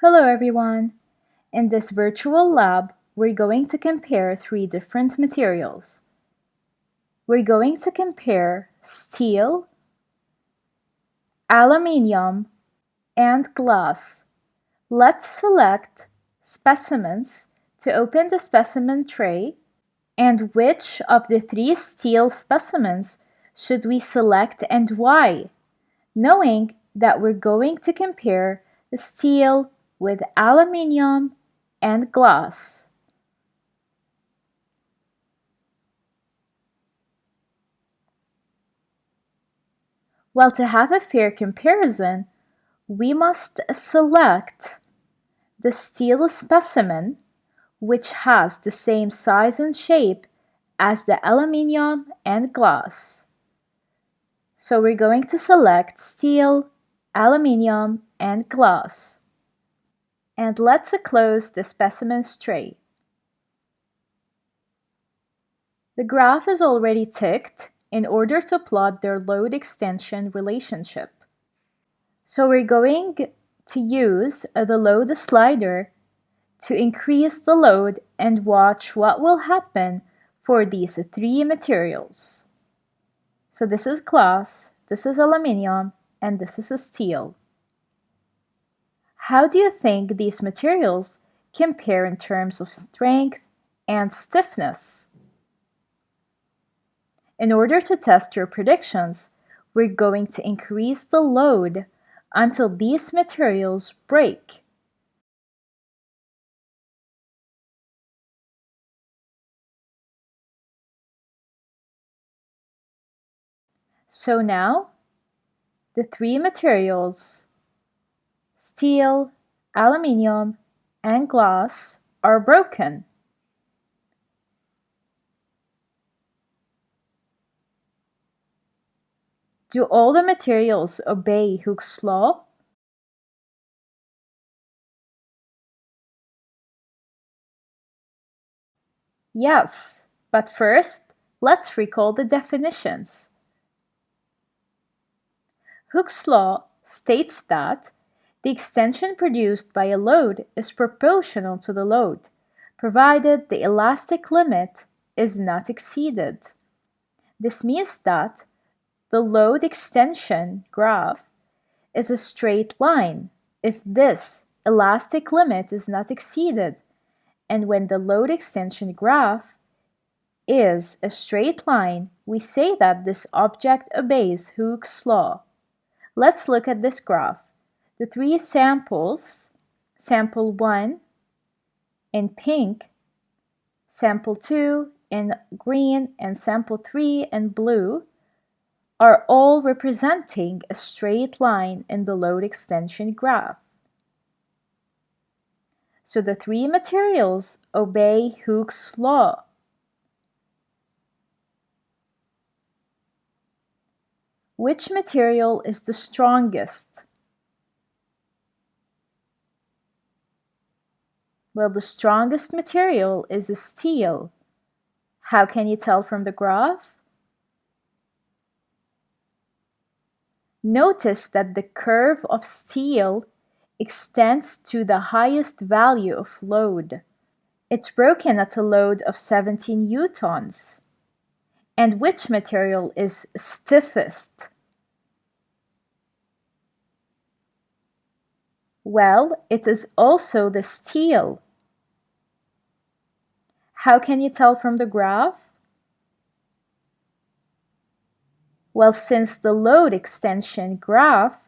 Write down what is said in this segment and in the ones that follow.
Hello everyone! In this virtual lab, we're going to compare three different materials. We're going to compare steel, aluminium, and glass. Let's select specimens to open the specimen tray, and which of the three steel specimens should we select and why? Knowing that we're going to compare the steel with aluminium and glass. Well, to have a fair comparison, we must select the steel specimen, which has the same size and shape as the aluminium and glass. So we're going to select steel, aluminium, and glass. And let's close the specimens tray. The graph is already ticked in order to plot their load extension relationship. So we're going to use the load slider to increase the load and watch what will happen for these three materials. So this is glass, this is aluminium, and this is steel. How do you think these materials compare in terms of strength and stiffness? In order to test your predictions, we're going to increase the load until these materials break. So now, the three materials, steel, aluminium, and glass, are broken. Do all the materials obey Hooke's law? Yes, but first, let's recall the definitions. Hooke's law states that the extension produced by a load is proportional to the load, provided the elastic limit is not exceeded. This means that the load extension graph is a straight line if this elastic limit is not exceeded, and when the load extension graph is a straight line, we say that this object obeys Hooke's law. Let's look at this graph. The three samples, sample 1 in pink, sample 2 in green, and sample 3 in blue, are all representing a straight line in the load extension graph. So the three materials obey Hooke's law. Which material is the strongest? Well, the strongest material is steel. How can you tell from the graph? Notice that the curve of steel extends to the highest value of load. It's broken at a load of 17 newtons. And which material is stiffest? Well, it is also the steel. How can you tell from the graph? Well, since the load extension graph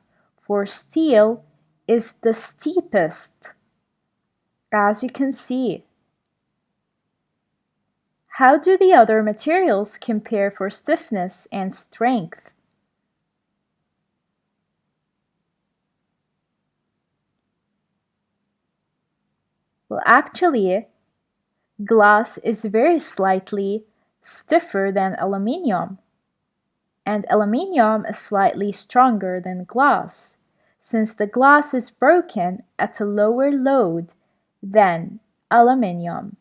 for steel is the steepest, as you can see. How do the other materials compare for stiffness and strength? Well, actually, glass is very slightly stiffer than aluminium, and aluminium is slightly stronger than glass, since the glass is broken at a lower load than aluminium.